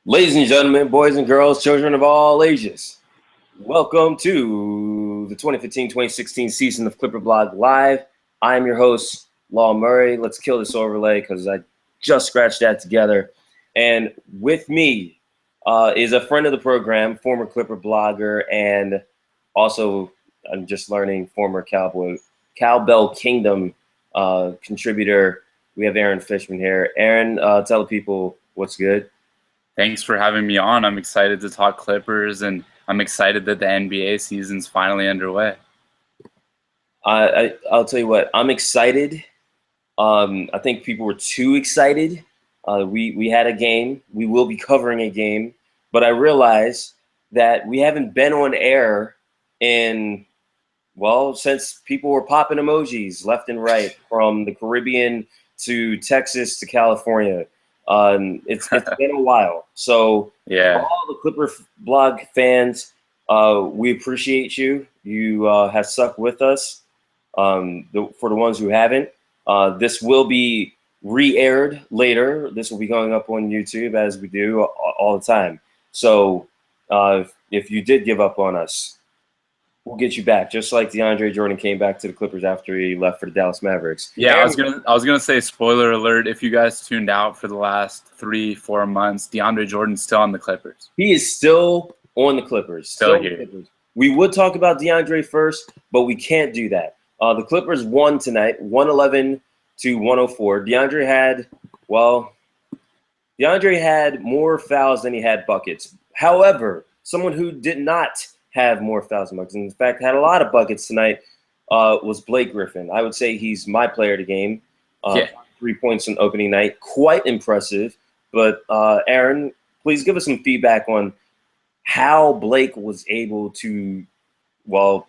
Ladies and gentlemen, boys and girls, children of all ages, welcome to the 2015-2016 season of Clipper Blog Live. I am your host, Law Murray. Let's kill this overlay because I just scratched that together. And with me is a friend of the program, former Clipper blogger, and also, I'm just learning, former Cowbell Kingdom contributor. We have Aaron Fishman here. Aaron, tell the people what's good. Thanks for having me on. I'm excited to talk Clippers, and I'm excited that the NBA season's finally underway. I'll tell you what, I'm excited. I think people were too excited. We had a game. We will be covering a game, but I realized that we haven't been on air in, well, since people were popping emojis left and right from the Caribbean to Texas to California. It's been a while. So for Yeah. all the Clipper blog fans, we appreciate you. You have stuck with us. For the ones who haven't, this will be re-aired later. This will be going up on YouTube as we do all the time. So if you did give up on us, we'll get you back, just like DeAndre Jordan came back to the Clippers after he left for the Dallas Mavericks. Yeah, I was gonna say, spoiler alert, if you guys tuned out for the last 3-4 months, DeAndre Jordan's still on the Clippers. He is still on the Clippers. Still on the here. Clippers. We would talk about DeAndre first, but we can't do that. The Clippers won tonight, 111 to 104. DeAndre had more fouls than he had buckets. However, someone who did not have more fouls than buckets, in fact, had a lot of buckets tonight, was Blake Griffin. I would say he's my player of the game. Yeah. 3 points on opening night. Quite impressive. But, Aaron, please give us some feedback on how Blake was able to, well,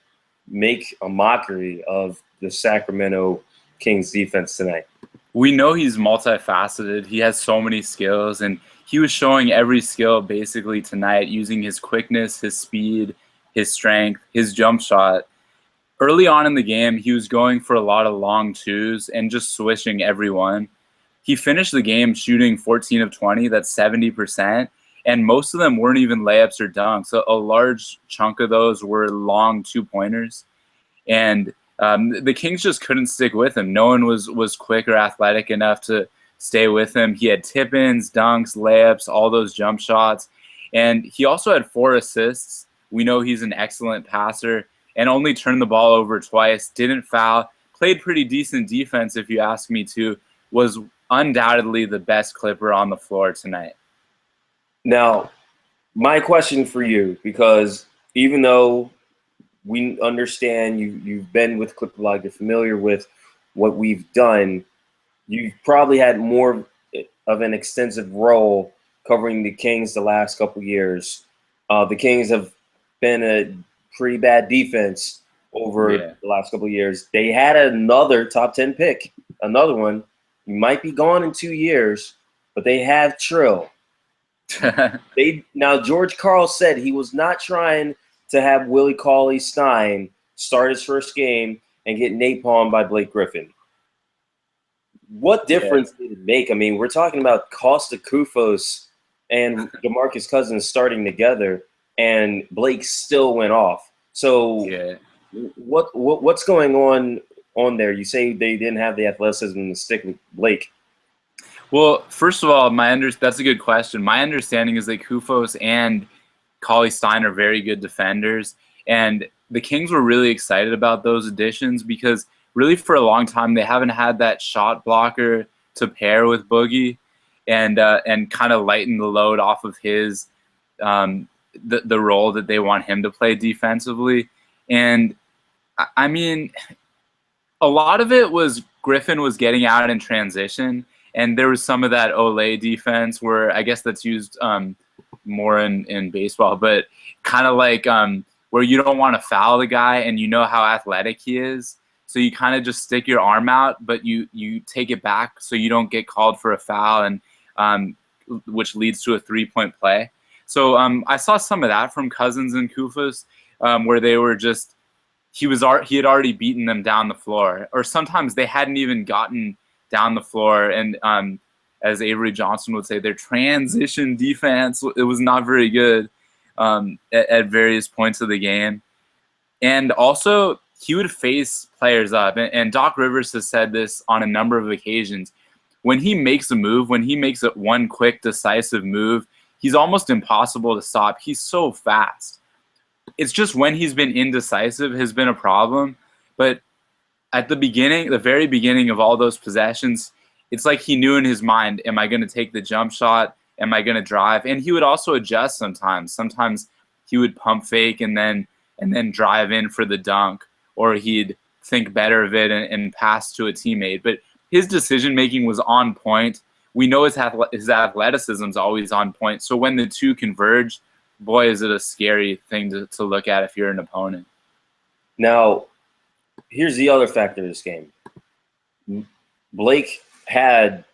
make a mockery of the Sacramento Kings defense tonight. We know he's multifaceted. He has so many skills, and he was showing every skill basically tonight, using his quickness, his speed, his strength, his jump shot. Early on in the game, he was going for a lot of long twos and just swishing every one. He finished the game shooting 14 of 20, that's 70%, and most of them weren't even layups or dunks. So a large chunk of those were long two-pointers. And the Kings just couldn't stick with him. No one was quick or athletic enough to stay with him. He had tip-ins, dunks, layups, all those jump shots. And he also had 4 assists. We know he's an excellent passer and only turned the ball over twice, didn't foul, played pretty decent defense, if you ask me to, was undoubtedly the best Clipper on the floor tonight. Now, my question for you, because even though we understand you've been with Clipper Blog, you're familiar with what we've done, you've probably had more of an extensive role covering the Kings the last couple years. The Kings have been a pretty bad defense over the last couple of years. They had another top 10 pick, another one. He might be gone in 2 years, but they have Trill. Now, George Karl said he was not trying to have Willie Cauley-Stein start his first game and get napalmed by Blake Griffin. What difference did it make? I mean, we're talking about Costa Koufos and DeMarcus Cousins starting together, and Blake still went off. So what's going on there? You say they didn't have the athleticism to stick with Blake. Well, first of all, that's a good question. My understanding is that Koufos and Cauley-Stein are very good defenders, and the Kings were really excited about those additions because really for a long time they haven't had that shot blocker to pair with Boogie and kind of lighten the load off of his the role that they want him to play defensively. And I mean, a lot of it was Griffin was getting out in transition, and there was some of that Olay defense where I guess that's used more in baseball, but kind of like where you don't want to foul the guy and you know how athletic he is, so you kind of just stick your arm out, but you take it back so you don't get called for a foul, and which leads to a 3-point play. So I saw some of that from Cousins and Koufos, where they were just he had already beaten them down the floor, or sometimes they hadn't even gotten down the floor, and as Avery Johnson would say, their transition defense, it was not very good at various points of the game. And also, he would face players up. And Doc Rivers has said this on a number of occasions. When he makes a move, when he makes one quick, decisive move, he's almost impossible to stop. He's so fast. It's just when he's been indecisive has been a problem. But at the beginning, the very beginning of all those possessions, it's like he knew in his mind, am I going to take the jump shot? Am I going to drive? And he would also adjust sometimes. Sometimes he would pump fake and then drive in for the dunk, or he'd think better of it and pass to a teammate. But his decision-making was on point. We know his athleticism is always on point. So when the two converge, boy, is it a scary thing to look at if you're an opponent. Now, here's the other factor of this game. Blake had,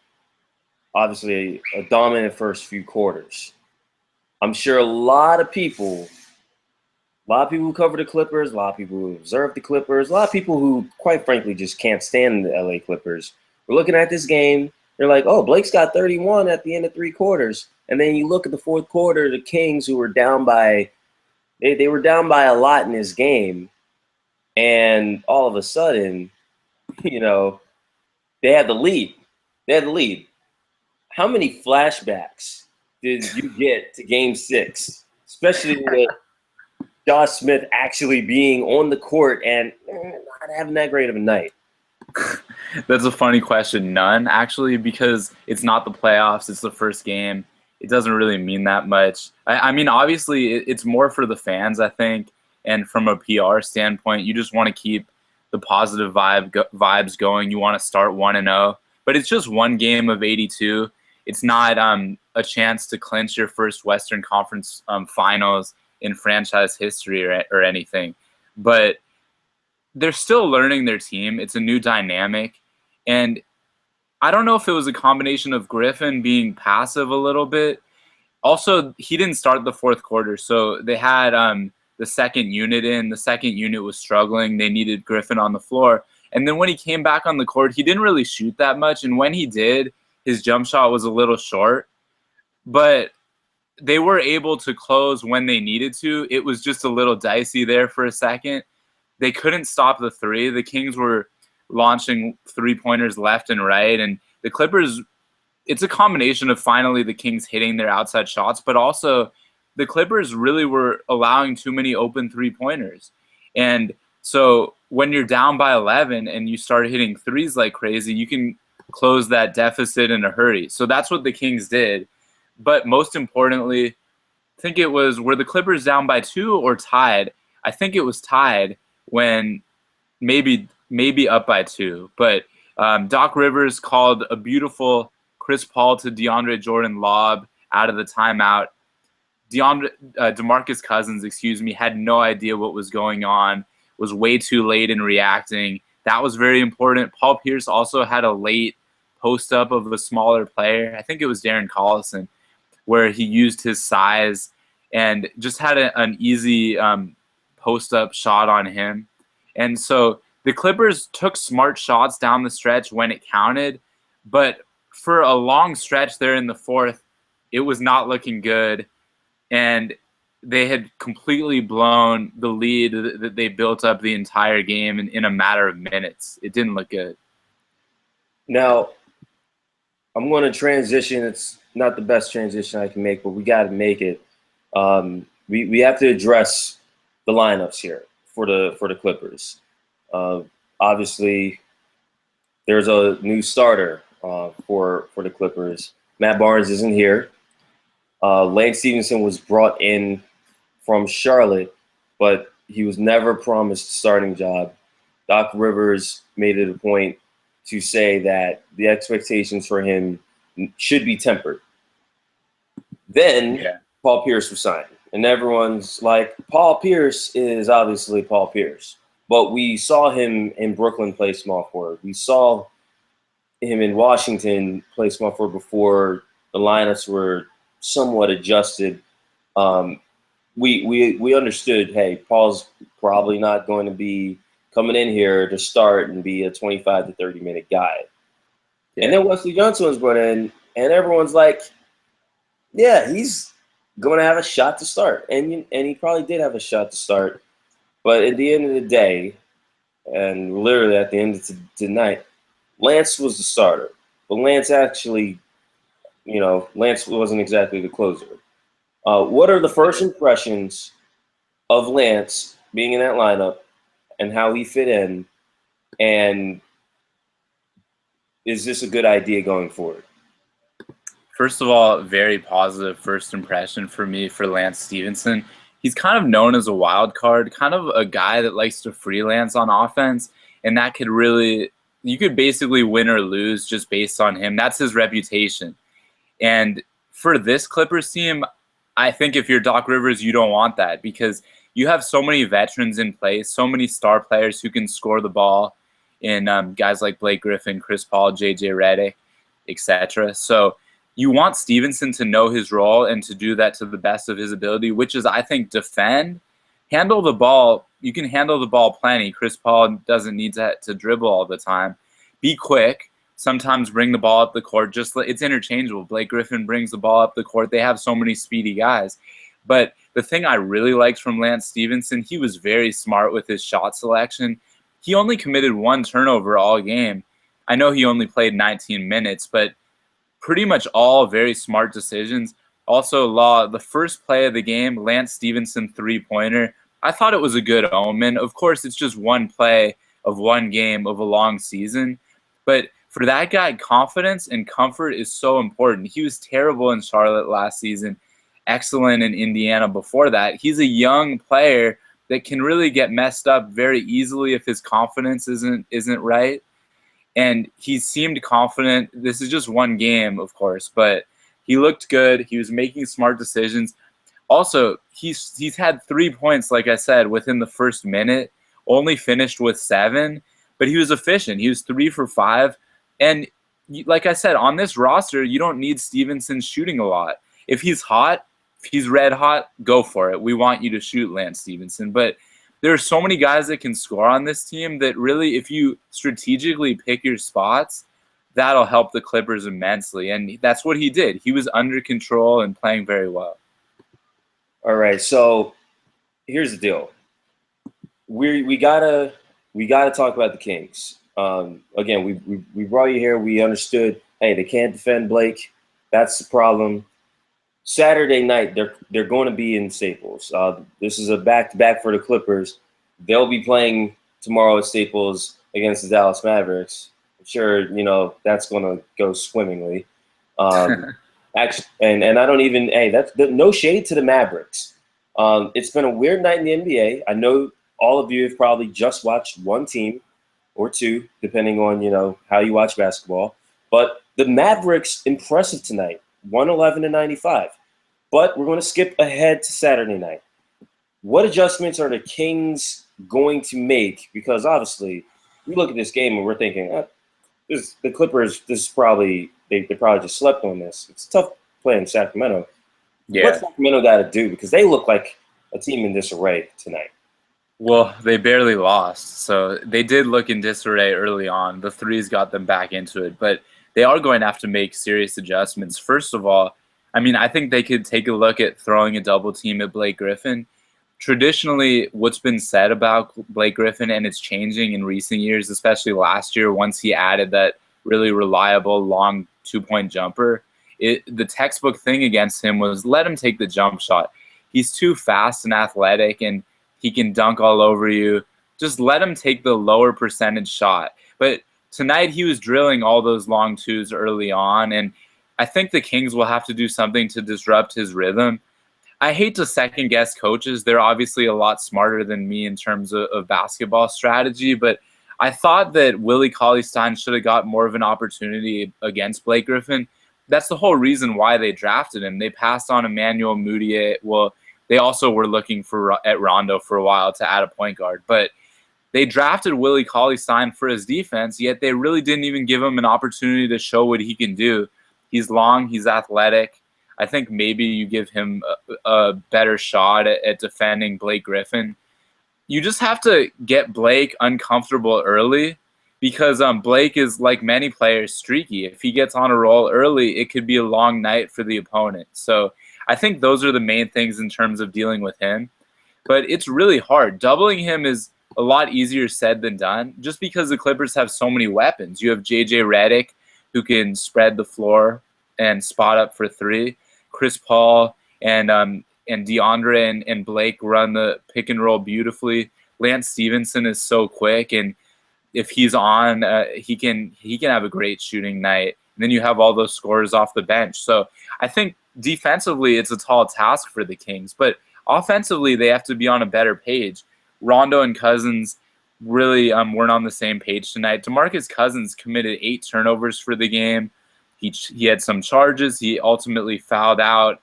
obviously, a dominant first few quarters. I'm sure a lot of people who cover the Clippers, a lot of people who observe the Clippers, a lot of people who, quite frankly, just can't stand the LA Clippers, were looking at this game. They're like, oh, Blake's got 31 at the end of 3 quarters. And then you look at the fourth quarter, the Kings, who were down by they were down by a lot in this game. And all of a sudden, they had the lead. How many flashbacks did you get to Game 6, especially with Josh Smith actually being on the court and not having that great of a night? That's a funny question. None, actually, because it's not the playoffs. It's the first game. It doesn't really mean that much. I mean, obviously, it's more for the fans, I think, and from a PR standpoint, you just want to keep the positive vibes going. You want to start 1-0, but it's just one game of 82. It's not a chance to clinch your first Western Conference finals in franchise history or anything. But they're still learning their team. It's a new dynamic. And I don't know if it was a combination of Griffin being passive a little bit. Also, he didn't start the fourth quarter, so they had the second unit in. The second unit was struggling. They needed Griffin on the floor. And then when he came back on the court, he didn't really shoot that much. And when he did, his jump shot was a little short. But they were able to close when they needed to. It was just a little dicey there for a second. They couldn't stop the three. The Kings were launching three-pointers left and right. And the Clippers, it's a combination of finally the Kings hitting their outside shots, but also the Clippers really were allowing too many open three-pointers. And so when you're down by 11 and you start hitting threes like crazy, you can close that deficit in a hurry. So that's what the Kings did. But most importantly, I think it was, were the Clippers down by 2 or tied? I think it was tied when maybe up by 2. But Doc Rivers called a beautiful Chris Paul to DeAndre Jordan lob out of the timeout. DeMarcus Cousins, had no idea what was going on, was way too late in reacting. That was very important. Paul Pierce also had a late post-up of a smaller player. I think it was Darren Collison, where he used his size and just had an easy post-up shot on him. And so the Clippers took smart shots down the stretch when it counted, but for a long stretch there in the fourth, it was not looking good, and they had completely blown the lead that they built up the entire game in a matter of minutes. It didn't look good. Now, I'm going to transition. It's not the best transition I can make, but we got to make it. We have to address the lineups here for the Clippers. Obviously, there's a new starter for the Clippers. Matt Barnes isn't here. Lance Stevenson was brought in from Charlotte, but he was never promised a starting job. Doc Rivers made it a point to say that the expectations for him should be tempered. Then Paul Pierce was signed, and everyone's like, Paul Pierce is obviously Paul Pierce. But we saw him in Brooklyn play small forward. We saw him in Washington play small forward before the lineups were somewhat adjusted. We understood, hey, Paul's probably not going to be coming in here to start and be a 25 to 30 minute guy. Yeah. And then Wesley Johnson was brought in, and everyone's like, yeah, he's going to have a shot to start, and he probably did have a shot to start. But at the end of the day, and literally at the end of tonight, Lance was the starter. But Lance actually, Lance wasn't exactly the closer. What are the first impressions of Lance being in that lineup and how he fit in? And is this a good idea going forward? First of all, very positive first impression for me for Lance Stevenson. He's kind of known as a wild card, kind of a guy that likes to freelance on offense, and that could really, you could basically win or lose just based on him. That's his reputation. And for this Clippers team, I think if you're Doc Rivers, you don't want that because you have so many veterans in place, so many star players who can score the ball in guys like Blake Griffin, Chris Paul, JJ Redick, etc. So you want Stevenson to know his role and to do that to the best of his ability, which is, I think, defend, handle the ball. You can handle the ball plenty. Chris Paul doesn't need to dribble all the time. Be quick. Sometimes bring the ball up the court. It's interchangeable. Blake Griffin brings the ball up the court. They have so many speedy guys. But the thing I really liked from Lance Stevenson, he was very smart with his shot selection. He only committed one turnover all game. I know he only played 19 minutes, but pretty much all very smart decisions. Also, the first play of the game, Lance Stevenson three-pointer, I thought it was a good omen. Of course, it's just one play of one game of a long season. But for that guy, confidence and comfort is so important. He was terrible in Charlotte last season, excellent in Indiana before that. He's a young player that can really get messed up very easily if his confidence isn't right. And he seemed confident. This is just one game, of course, but he looked good. He was making smart decisions. Also, he's had 3 points, like I said, within the first minute, only finished with 7, but he was efficient. He was 3 for 5. And like I said, on this roster, you don't need Stevenson shooting a lot. If he's hot, if he's red hot, go for it. We want you to shoot, Lance Stevenson. But there are so many guys that can score on this team that really, if you strategically pick your spots, that'll help the Clippers immensely. And that's what he did. He was under control and playing very well. All right, so here's the deal. We gotta talk about the Kings. Again, we brought you here. We understood. Hey, they can't defend Blake. That's the problem. Saturday night, they're going to be in Staples. This is a back-to-back for the Clippers. They'll be playing tomorrow at Staples against the Dallas Mavericks. I'm sure that's going to go swimmingly. Actually, and I don't even. Hey, no shade to the Mavericks. It's been a weird night in the NBA. I know all of you have probably just watched one team or two, depending on how you watch basketball. But the Mavericks impressive tonight, 111-95. But we're going to skip ahead to Saturday night. What adjustments are the Kings going to make? Because obviously, we look at this game and we're thinking, the Clippers. This is probably they probably just slept on this. It's tough playing Sacramento. Yeah. What's Sacramento got to do? Because they look like a team in disarray tonight. Well, they barely lost, so they did look in disarray early on. The threes got them back into it, but they are going to have to make serious adjustments. First of all, I think they could take a look at throwing a double team at Blake Griffin. Traditionally, what's been said about Blake Griffin, and it's changing in recent years, especially last year once he added that really reliable long two-point jumper, the textbook thing against him was let him take the jump shot. He's too fast and athletic, and he can dunk all over you. Just let him take the lower percentage shot. But tonight he was drilling all those long twos early on, and I think the Kings will have to do something to disrupt his rhythm. I hate to second-guess coaches. They're obviously a lot smarter than me in terms of basketball strategy, but I thought that Willie Cauley-Stein should have got more of an opportunity against Blake Griffin. That's the whole reason why they drafted him. They passed on Emmanuel Mudiay. Well, they also were looking at Rondo for a while to add a point guard, but they drafted Willie Cauley-Stein for his defense, yet they really didn't even give him an opportunity to show what he can do. He's long, he's athletic. I think maybe you give him a better shot at defending Blake Griffin. You just have to get Blake uncomfortable early because Blake is, like many players, streaky. If he gets on a roll early, it could be a long night for the opponent. So I think those are the main things in terms of dealing with him. But it's really hard. Doubling him is a lot easier said than done, just because the Clippers have so many weapons. You have J.J. Redick, who can spread the floor and spot up for three. Chris Paul and DeAndre and Blake run the pick and roll beautifully. Lance Stevenson is so quick, and if he's on, he can have a great shooting night. And then you have all those scorers off the bench. So I think defensively it's a tall task for the Kings, but offensively they have to be on a better page. Rondo and Cousins really weren't on the same page tonight. DeMarcus Cousins committed 8 turnovers for the game. He had some charges. He ultimately fouled out.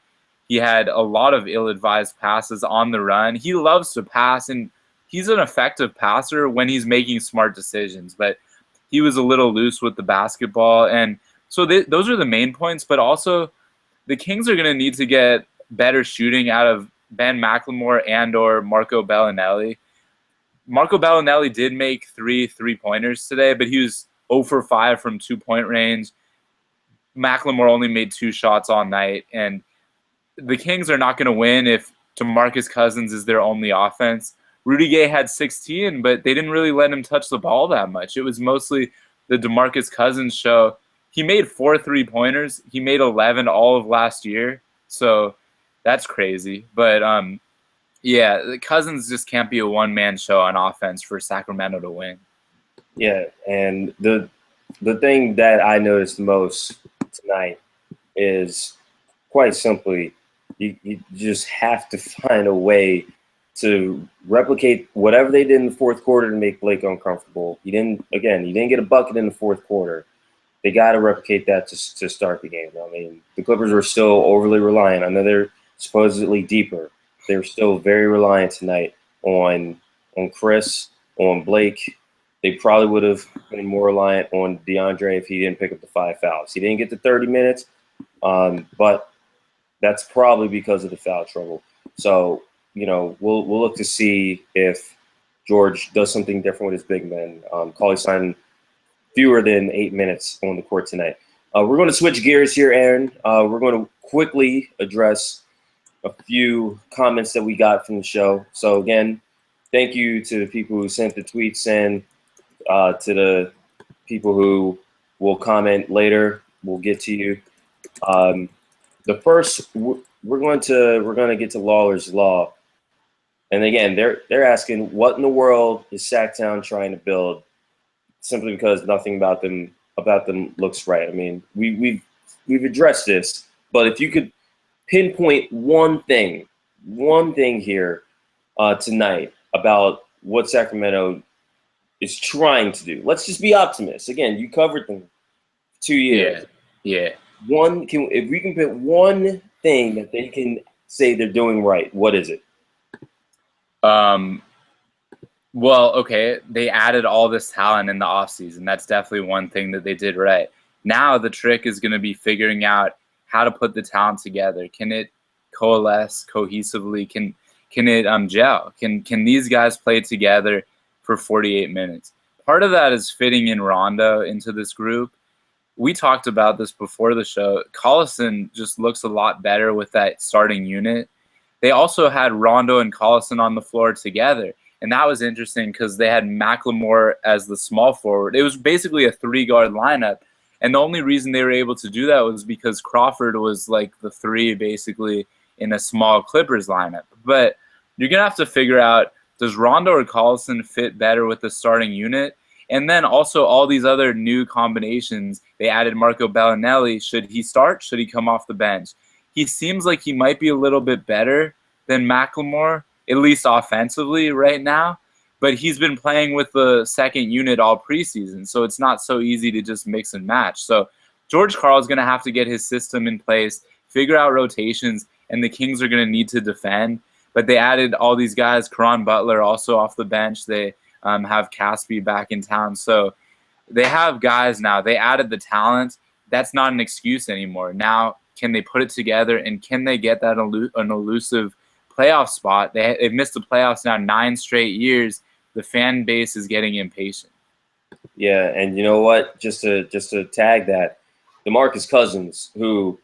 He had a lot of ill-advised passes on the run. He loves to pass, and he's an effective passer when he's making smart decisions, but he was a little loose with the basketball. And so those are the main points, but also the Kings are going to need to get better shooting out of Ben McLemore and or Marco Bellinelli. Marco Bellinelli did make 3 3-pointers today, but he was 0 for 5 from 2-point range. McLemore only made 2 shots all night, and the Kings are not going to win if DeMarcus Cousins is their only offense. Rudy Gay had 16, but they didn't really let him touch the ball that much. It was mostly the DeMarcus Cousins show. He made 4 3-pointers. He made 11 all of last year, so that's crazy. But yeah, the Cousins just can't be a one-man show on offense for Sacramento to win. Yeah, and the thing that I noticed most tonight is quite simply you just have to find a way to replicate whatever they did in the fourth quarter to make Blake uncomfortable. He didn't get a bucket in the fourth quarter. They got to replicate that to start the game. I mean, the Clippers were still overly reliant. I know they're supposedly deeper. They were still very reliant tonight on Chris, on Blake. They probably would have been more reliant on DeAndre if he didn't pick up the 5 fouls. He didn't get the 30 minutes, but that's probably because of the foul trouble. So, we'll look to see if George does something different with his big men. Cauley-Stein fewer than 8 minutes on the court tonight. We're going to switch gears here, Aaron. We're going to quickly address a few comments that we got from the show. So again, thank you to the people who sent the tweets and to the people who will comment later. We'll get to you. The first, we're going to get to Lawler's Law. And again, they're asking, what in the world is Sacktown trying to build? Simply because nothing about them looks right. I mean, we've addressed this, but if you could pinpoint one thing here tonight about what Sacramento is trying to do. Let's just be optimists. Again, you covered them 2 years. Yeah. If we can pick one thing that they can say they're doing right, what is it? Well, okay, they added all this talent in the offseason. That's definitely one thing that they did right. Now the trick is going to be figuring out how to put the talent together. Can it coalesce cohesively? Can it gel? Can these guys play together for 48 minutes? Part of that is fitting in Rondo into this group. We talked about this before the show. Collison just looks a lot better with that starting unit. They also had Rondo and Collison on the floor together. And that was interesting because they had McLemore as the small forward. It was basically a 3-guard lineup. And the only reason they were able to do that was because Crawford was like the 3 basically in a small Clippers lineup. But you're going to have to figure out, does Rondo or Collison fit better with the starting unit? And then also all these other new combinations. They added Marco Bellinelli. Should he start? Should he come off the bench? He seems like he might be a little bit better than McLemore, at least offensively right now, but he's been playing with the second unit all preseason, so it's not so easy to just mix and match. So George Karl is going to have to get his system in place, figure out rotations, and the Kings are going to need to defend. But they added all these guys, Caron Butler also off the bench. They have Caspi back in town. So they have guys now. They added the talent. That's not an excuse anymore. Now, can they put it together, and can they get that an elusive playoff spot? They've missed the playoffs now 9 straight years. The fan base is getting impatient. Yeah, and you know what? Just to tag that, DeMarcus Cousins, who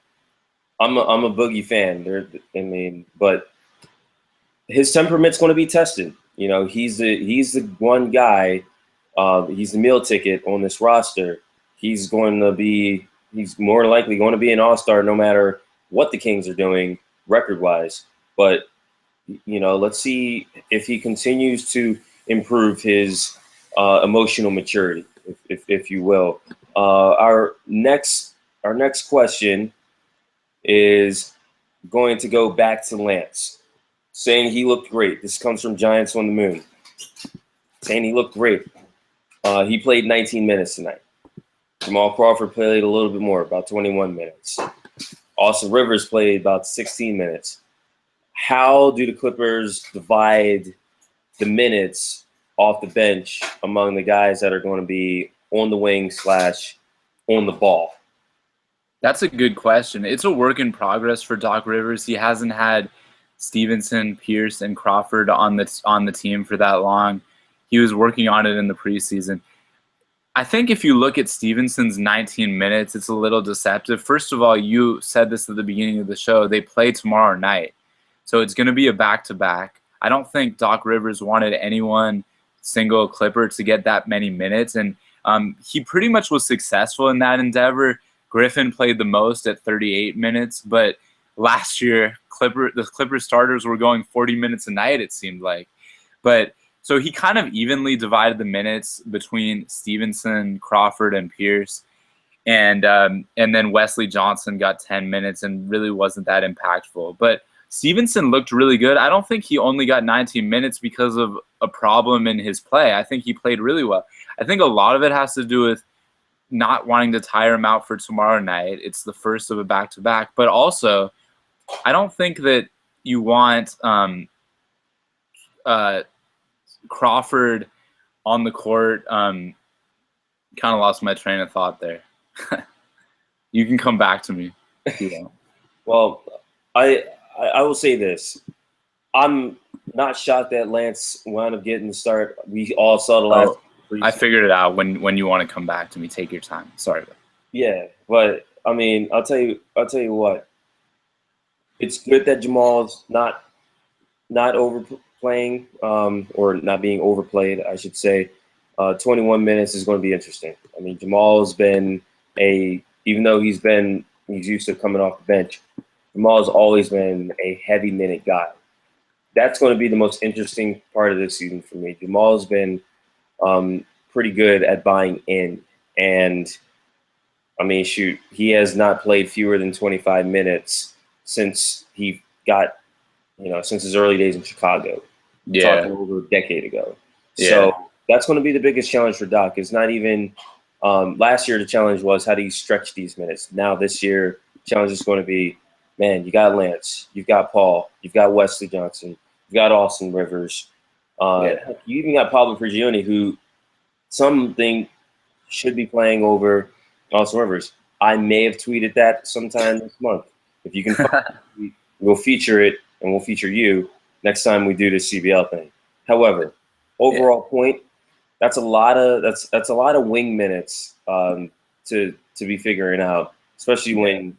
I'm a Boogie fan. I mean, but his temperament's going to be tested. You know, he's the one guy. He's the meal ticket on this roster. He's more likely going to be an all-star no matter what the Kings are doing record-wise. But you know, let's see if he continues to improve his emotional maturity, if you will. Our next question is going to go back to Lance, saying he looked great. This comes from Giants on the Moon, saying he looked great. He played 19 minutes tonight. Jamal Crawford played a little bit more, about 21 minutes. Austin Rivers played about 16 minutes. How do the Clippers divide the minutes off the bench among the guys that are going to be on the wing / on the ball? That's a good question. It's a work in progress for Doc Rivers. He hasn't had Stevenson, Pierce, and Crawford on the team for that long. He was working on it in the preseason. I think if you look at Stevenson's 19 minutes, it's a little deceptive. First of all, you said this at the beginning of the show. They play tomorrow night. So it's going to be a back-to-back. I don't think Doc Rivers wanted anyone, single Clipper, to get that many minutes. And he pretty much was successful in that endeavor. Griffin played the most at 38 minutes. But last year, the Clipper starters were going 40 minutes a night, it seemed like. But so he kind of evenly divided the minutes between Stevenson, Crawford, and Pierce. And then Wesley Johnson got 10 minutes and really wasn't that impactful. But Stevenson looked really good. I don't think he only got 19 minutes because of a problem in his play. I think he played really well. I think a lot of it has to do with not wanting to tire him out for tomorrow night. It's the first of a back-to-back. But also, I don't think that you want Crawford on the court. Kind of lost my train of thought there. You can come back to me if you want. Well, I will say this. I'm not shocked that Lance wound up getting the start. We all saw the last. I figured it out. When you want to come back to me, take your time. Sorry. Yeah, but I mean, I'll tell you what. It's good that Jamal's not overplaying or not being overplayed, I should say. 21 minutes is going to be interesting. I mean, Jamal's been even though he's used to coming off the bench, Jamal's always been a heavy minute guy. That's going to be the most interesting part of this season for me. Jamal's been pretty good at buying in. And, I mean, shoot, he has not played fewer than 25 minutes since he got, since his early days in Chicago. Yeah. Talking over a decade ago. Yeah. So that's going to be the biggest challenge for Doc. It's not even last year the challenge was how do you stretch these minutes. Now this year, the challenge is going to be, man, you got Lance, you've got Paul, you've got Wesley Johnson, you've got Austin Rivers. You even got Pablo Prigioni, who some think should be playing over Austin Rivers. I may have tweeted that sometime this month. If you can find it, we'll feature it, and we'll feature you next time we do this CBL thing. However, overall point, that's a lot of wing minutes to be figuring out, especially when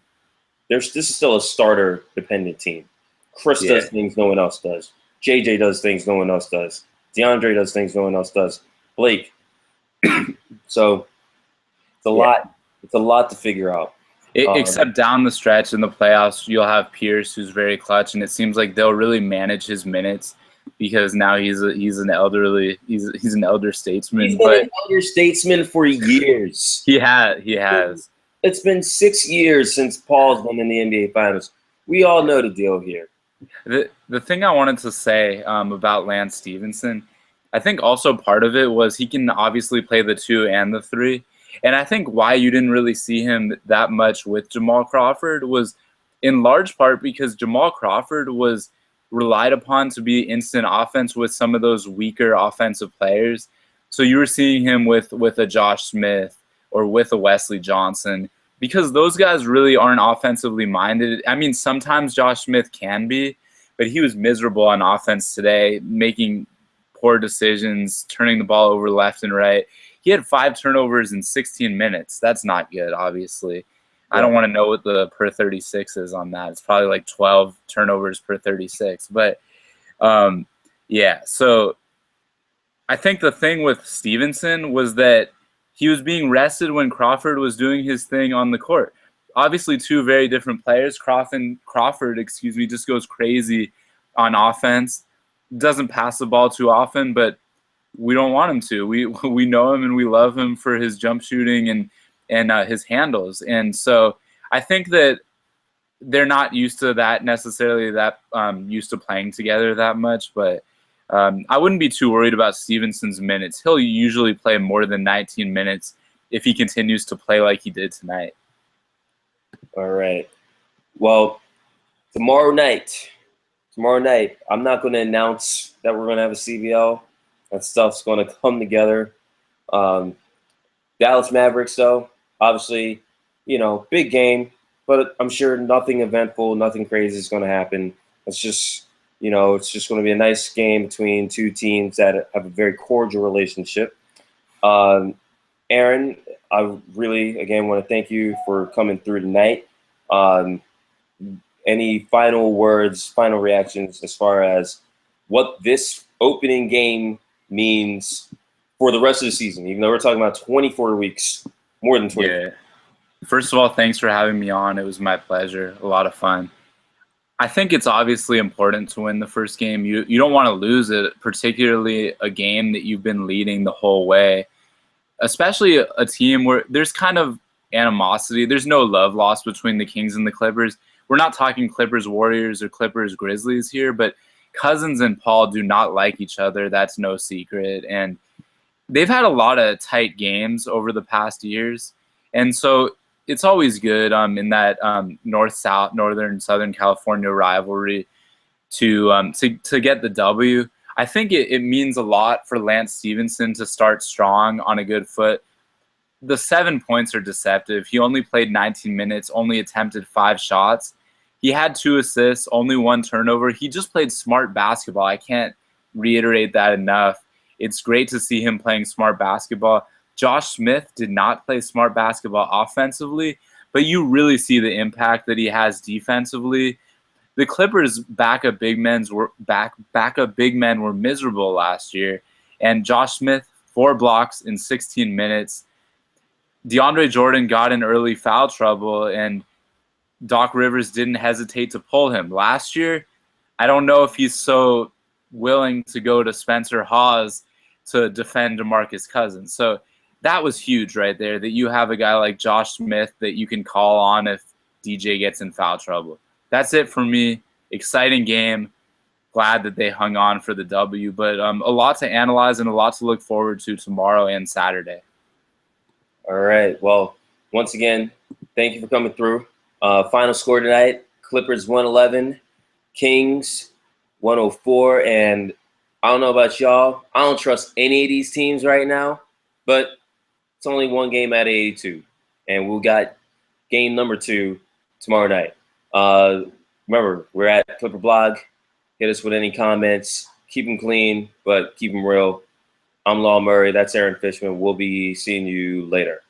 this is still a starter dependent team. Chris does things no one else does. JJ does things no one else does. DeAndre does things no one else does. Blake. So it's a lot. It's a lot to figure out. Except down the stretch in the playoffs, you'll have Pierce, who's very clutch, and it seems like they'll really manage his minutes because now he's an elder statesman. He's been an elder statesman for years. He has. It's been 6 years since Paul's been in the NBA Finals. We all know the deal here. The thing I wanted to say about Lance Stevenson, I think also part of it was he can obviously play the 2 and the 3. And I think why you didn't really see him that much with Jamal Crawford was in large part because Jamal Crawford was relied upon to be instant offense with some of those weaker offensive players. So you were seeing him with a Josh Smith or with a Wesley Johnson because those guys really aren't offensively minded. I mean, sometimes Josh Smith can be, but he was miserable on offense today, making poor decisions, turning the ball over left and right. He had 5 turnovers in 16 minutes. That's not good, obviously. I Yeah. don't want to know what the per 36 is on that. It's probably like 12 turnovers per 36. But yeah, so I think the thing with Stevenson was that he was being rested when Crawford was doing his thing on the court. Obviously, two very different players. Crawford, just goes crazy on offense. Doesn't pass the ball too often, but we don't want him to. We know him and we love him for his jump shooting and his handles. And so I think that they're not used to that necessarily, that used to playing together that much. But I wouldn't be too worried about Stevenson's minutes. He'll usually play more than 19 minutes if he continues to play like he did tonight. All right. Well, tomorrow night, I'm not going to announce that we're going to have a CBL. That stuff's going to come together. Dallas Mavericks, though, obviously, big game, but I'm sure nothing eventful, nothing crazy is going to happen. It's just, it's just going to be a nice game between two teams that have a very cordial relationship. Aaron, I really, again, want to thank you for coming through tonight. Any final words, final reactions as far as what this opening game means for the rest of the season, even though we're talking about 24 weeks, more than 20. Yeah. First of all, thanks for having me on. It was my pleasure. A lot of fun. I think it's obviously important to win the first game. You don't want to lose it, particularly a game that you've been leading the whole way, especially a team where there's kind of animosity. There's no love lost between the Kings and the Clippers. We're not talking Clippers Warriors or Clippers Grizzlies here, but Cousins and Paul do not like each other. That's no secret. And they've had a lot of tight games over the past years. And so it's always good in that northern Southern California rivalry to get the W. I think it means a lot for Lance Stevenson to start strong on a good foot. The 7 points are deceptive. He only played 19 minutes, only attempted 5 shots. He had 2 assists, only 1 turnover. He just played smart basketball. I can't reiterate that enough. It's great to see him playing smart basketball. Josh Smith did not play smart basketball offensively, but you really see the impact that he has defensively. The Clippers' backup big men were miserable last year, and Josh Smith 4 blocks in 16 minutes. DeAndre Jordan got in early foul trouble, and Doc Rivers didn't hesitate to pull him. Last year, I don't know if he's so willing to go to Spencer Hawes to defend DeMarcus Cousins. So that was huge right there, that you have a guy like Josh Smith that you can call on if DJ gets in foul trouble. That's it for me. Exciting game. Glad that they hung on for the W, but a lot to analyze and a lot to look forward to tomorrow and Saturday. All right. Well, once again, thank you for coming through. Final score tonight, Clippers 111, Kings 104. And I don't know about y'all. I don't trust any of these teams right now, but it's only one game out of 82. And we'll got game number 2 tomorrow night. Remember, we're at Clipper Blog. Hit us with any comments. Keep them clean, but keep them real. I'm Law Murray. That's Aaron Fishman. We'll be seeing you later.